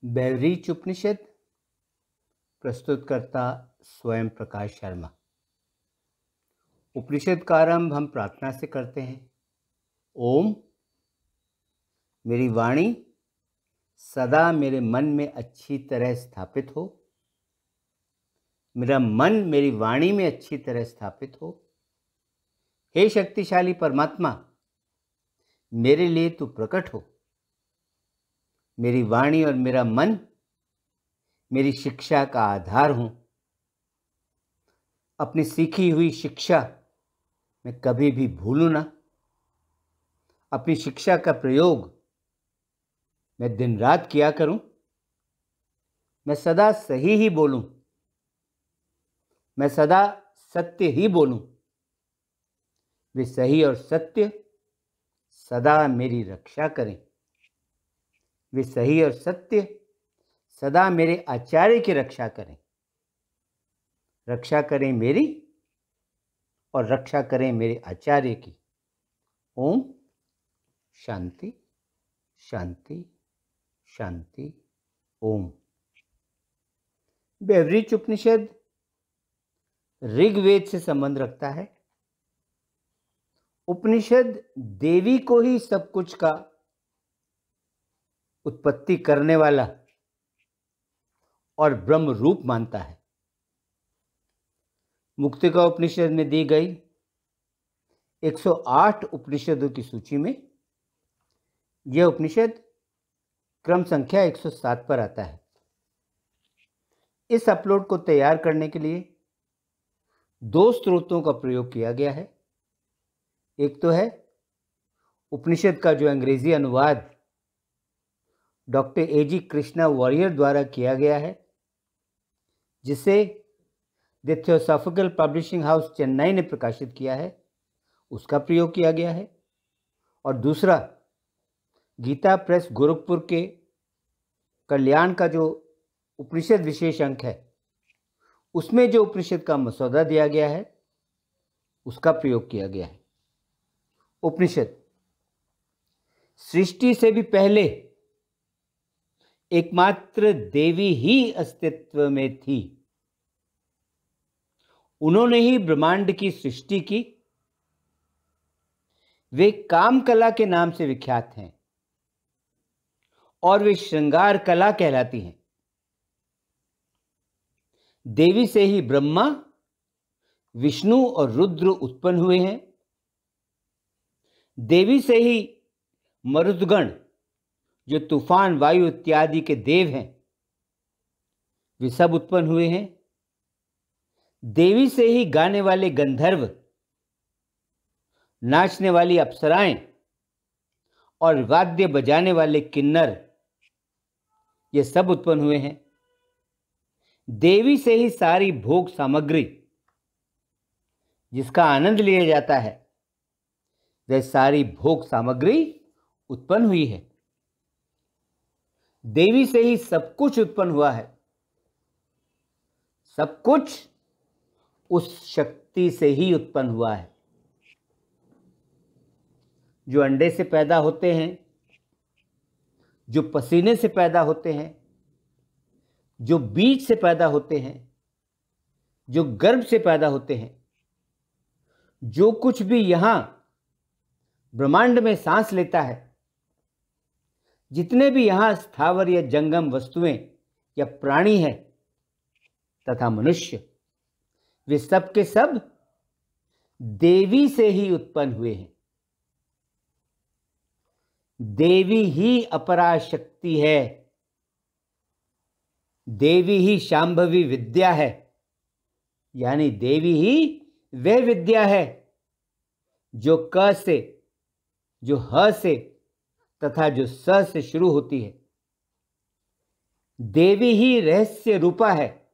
बेवरीच उपनिषद प्रस्तुतकर्ता स्वयं प्रकाश शर्मा। उपनिषद का आरंभ हम प्रार्थना से करते हैं। ओम, मेरी वाणी सदा मेरे मन में अच्छी तरह स्थापित हो, मेरा मन मेरी वाणी में अच्छी तरह स्थापित हो। हे शक्तिशाली परमात्मा, मेरे लिए तू प्रकट हो। मेरी वाणी और मेरा मन मेरी शिक्षा का आधार हों। अपनी सीखी हुई शिक्षा मैं कभी भी भूलूं ना। अपनी शिक्षा का प्रयोग मैं दिन रात किया करूं। मैं सदा सही ही बोलूं, मैं सदा सत्य ही बोलूं। वे सही और सत्य सदा मेरी रक्षा करें। वे सही और सत्य सदा मेरे आचार्य की रक्षा करें। रक्षा करें मेरी और रक्षा करें मेरे आचार्य की। ओम शांति शांति शांति। ओम। बेवरीच उपनिषद ऋग्वेद से संबंध रखता है। उपनिषद देवी को ही सब कुछ का उत्पत्ति करने वाला और ब्रह्म रूप मानता है। मुक्तिका उपनिषद में दी गई 108 उपनिषदों की सूची में यह उपनिषद क्रम संख्या 107 पर आता है। इस अपलोड को तैयार करने के लिए दो स्रोतों का प्रयोग किया गया है। एक तो है उपनिषद का जो अंग्रेजी अनुवाद डॉक्टर ए.जी. कृष्णा वॉरियर द्वारा किया गया है, जिसे the theosophical publishing house Chennai ने प्रकाशित किया है, उसका प्रयोग किया गया है। और दूसरा गीता प्रेस गोरखपुर के कल्याण का जो उपनिषद विशेष अंक है, उसमें जो उपनिषद का मसौदा दिया गया है, उसका प्रयोग किया गया है। उपनिषद सृष्टि से भी पहले एकमात्र देवी ही अस्तित्व में थी। उन्होंने ही ब्रह्मांड की सृष्टि की। वे काम कला के नाम से विख्यात हैं और वे श्रृंगार कला कहलाती हैं। देवी से ही ब्रह्मा, विष्णु और रुद्र उत्पन्न हुए हैं। देवी से ही मरुदगण, जो तूफान, वायु इत्यादि के देव हैं, वे सब उत्पन्न हुए हैं। देवी से ही गाने वाले गंधर्व, नाचने वाली अप्सराएं और वाद्य बजाने वाले किन्नर, ये सब उत्पन्न हुए हैं। देवी से ही सारी भोग सामग्री जिसका आनंद लिया जाता है, वह सारी भोग सामग्री उत्पन्न हुई है। देवी से ही सब कुछ उत्पन्न हुआ है। सब कुछ उस शक्ति से ही उत्पन्न हुआ है। जो अंडे से पैदा होते हैं, जो पसीने से पैदा होते हैं, जो बीज से पैदा होते हैं, जो गर्भ से पैदा होते हैं, जो कुछ भी यहां ब्रह्मांड में सांस लेता है, जितने भी यहां स्थावर या जंगम वस्तुएं या प्राणी हैं तथा मनुष्य, वे सब के सब देवी से ही उत्पन्न हुए हैं। देवी ही अपरा शक्ति है। देवी ही शांभवी विद्या है। यानी देवी ही वह विद्या है जो क से, जो ह से तथा जो स से शुरू होती है। देवी ही रहस्य रूपा है।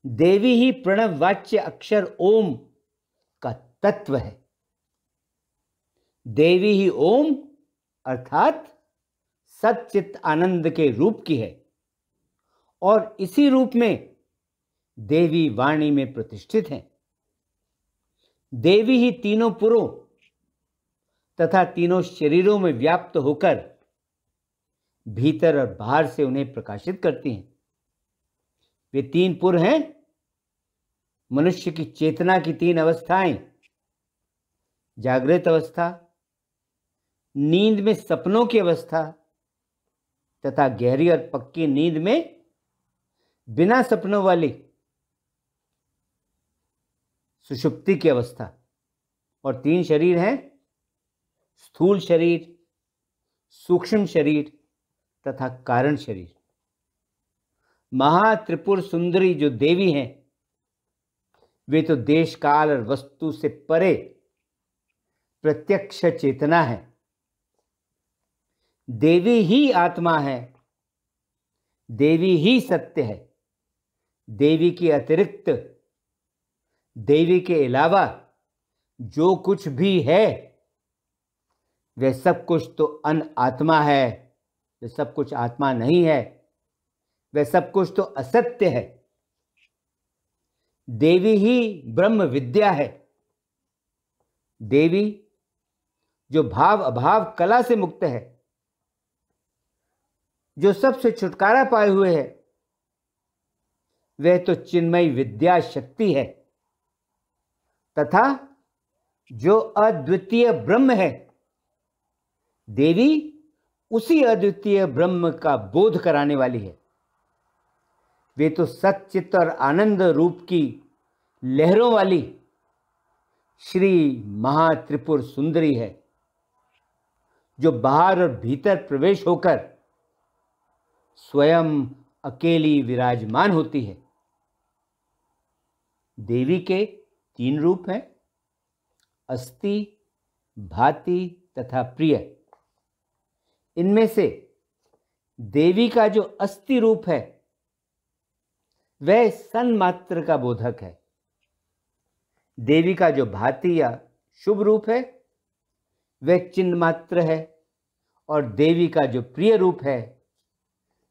देवी ही प्रणव वाच्य अक्षर ओम का तत्व है। देवी ही ओम अर्थात सच्चित आनंद के रूप की है और इसी रूप में देवी वाणी में प्रतिष्ठित हैं। देवी ही तीनों पुरों तथा तीनों शरीरों में व्याप्त होकर भीतर और बाहर से उन्हें प्रकाशित करती हैं। वे 3 पुर हैं, मनुष्य की चेतना की 3 अवस्थाएं, जागृत अवस्था, नींद में सपनों की अवस्था तथा गहरी और पक्की नींद में बिना सपनों वाली सुषुप्ति की अवस्था। और 3 शरीर हैं, स्थूल शरीर, सूक्ष्म शरीर तथा कारण शरीर। महात्रिपुर सुंदरी जो देवी हैं, वे तो देश काल और वस्तु से परे प्रत्यक्ष चेतना है। देवी ही आत्मा है, देवी ही सत्य है। देवी के अतिरिक्त, देवी के अलावा जो कुछ भी है वह सब कुछ तो अनात्मा है। वह सब कुछ आत्मा नहीं है, वह सब कुछ तो असत्य है। देवी ही ब्रह्म विद्या है। देवी जो भाव अभाव कला से मुक्त है, जो सबसे छुटकारा पाए हुए है, वह तो चिन्मय विद्या शक्ति है तथा जो अद्वितीय ब्रह्म है, देवी उसी अद्वितीय ब्रह्म का बोध कराने वाली है। वे तो सच्चित और आनंद रूप की लहरों वाली श्री महात्रिपुर सुंदरी है, जो बाहर और भीतर प्रवेश होकर स्वयं अकेली विराजमान होती है। देवी के 3 रूप हैं, अस्ति, भाति तथा प्रिय। इनमें से देवी का जो अस्ति रूप है वह सन्मात्र का बोधक है। देवी का जो भाति या शुभ रूप है वह चिन्ह मात्र है, और देवी का जो प्रिय रूप है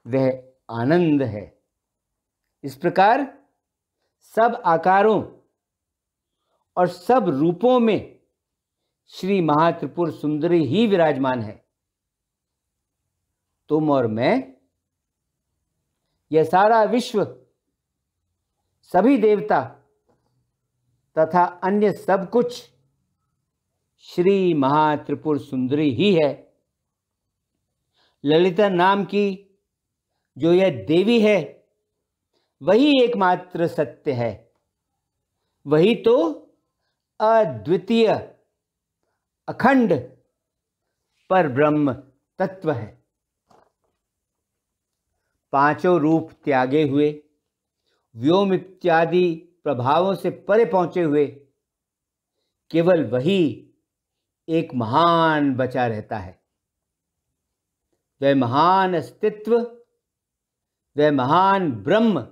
वह आनंद है। इस प्रकार सब आकारों और सब रूपों में श्री महात्रिपुर सुंदरी ही विराजमान है। तुम और मैं, यह सारा विश्व, सभी देवता तथा अन्य सब कुछ श्री महात्रिपुर सुंदरी ही है। ललिता नाम की जो यह देवी है वही एकमात्र सत्य है, वही तो अद्वितीय अखंड पर ब्रह्म तत्व है। 5 रूप त्यागे हुए, व्योम इत्यादि प्रभावों से परे पहुंचे हुए केवल वही एक महान बचा रहता है। वह महान अस्तित्व, वह महान ब्रह्म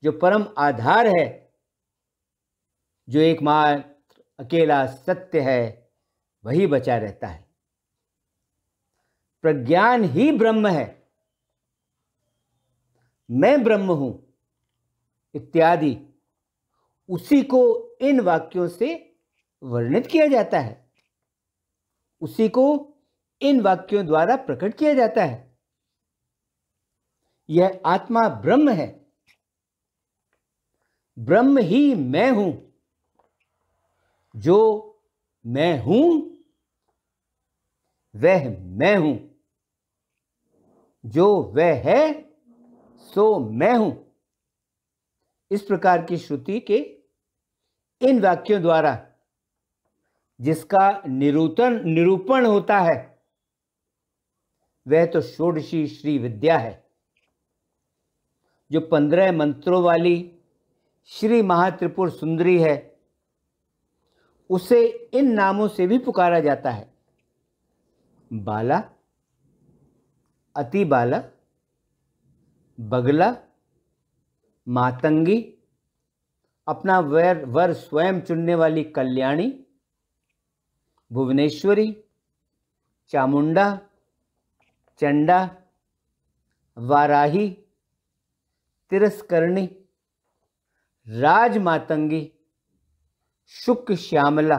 जो परम आधार है, जो एकमात्र अकेला सत्य है, वही बचा रहता है। प्रज्ञान ही ब्रह्म है, मैं ब्रह्म हूं इत्यादि उसी को इन वाक्यों से वर्णित किया जाता है, उसी को इन वाक्यों द्वारा प्रकट किया जाता है। यह आत्मा ब्रह्म है, ब्रह्म ही मैं हूं। जो मैं हूं वह मैं हूं, जो वह है सो मैं हूं। इस प्रकार की श्रुति के इन वाक्यों द्वारा जिसका निरूपण होता है वह तो षोडशी श्री विद्या है, जो 15 मंत्रों वाली श्री महात्रिपुर सुंदरी है। उसे इन नामों से भी पुकारा जाता है: बाला, अति बाला, बगला, मातंगी, अपना वर स्वयं चुनने वाली कल्याणी, भुवनेश्वरी, चामुंडा, चंडा, वाराही, तिरस्करणी, राजमातंगी, शुक श्यामला,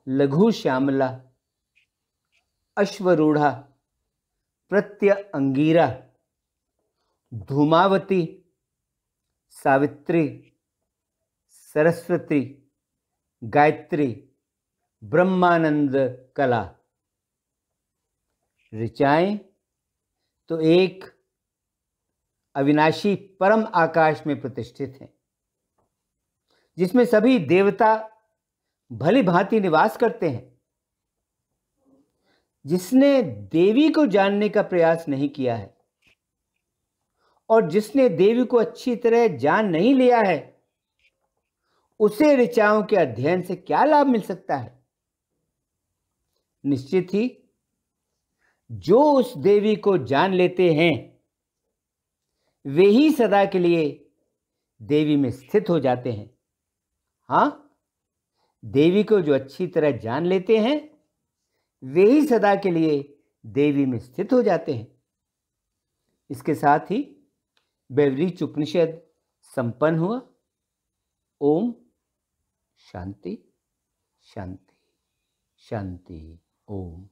लघु श्यामला, अश्वरूढ़ा, प्रत्यंगिरा, धूमावती, सावित्री, सरस्वती, गायत्री, ब्रह्मानंद कला। ऋचाएं तो एक अविनाशी परम आकाश में प्रतिष्ठित हैं, जिसमें सभी देवता भली भांति निवास करते हैं। जिसने देवी को जानने का प्रयास नहीं किया है और जिसने देवी को अच्छी तरह जान नहीं लिया है, उसे ऋचाओं के अध्ययन से क्या लाभ मिल सकता है? निश्चित ही जो उस देवी को जान लेते हैं वे ही सदा के लिए देवी में स्थित हो जाते हैं। हाँ, देवी को जो अच्छी तरह जान लेते हैं वे ही सदा के लिए देवी में स्थित हो जाते हैं। इसके साथ ही बैवरीच उपनिषद संपन्न हुआ। ओम शांति शांति शांति। ओम।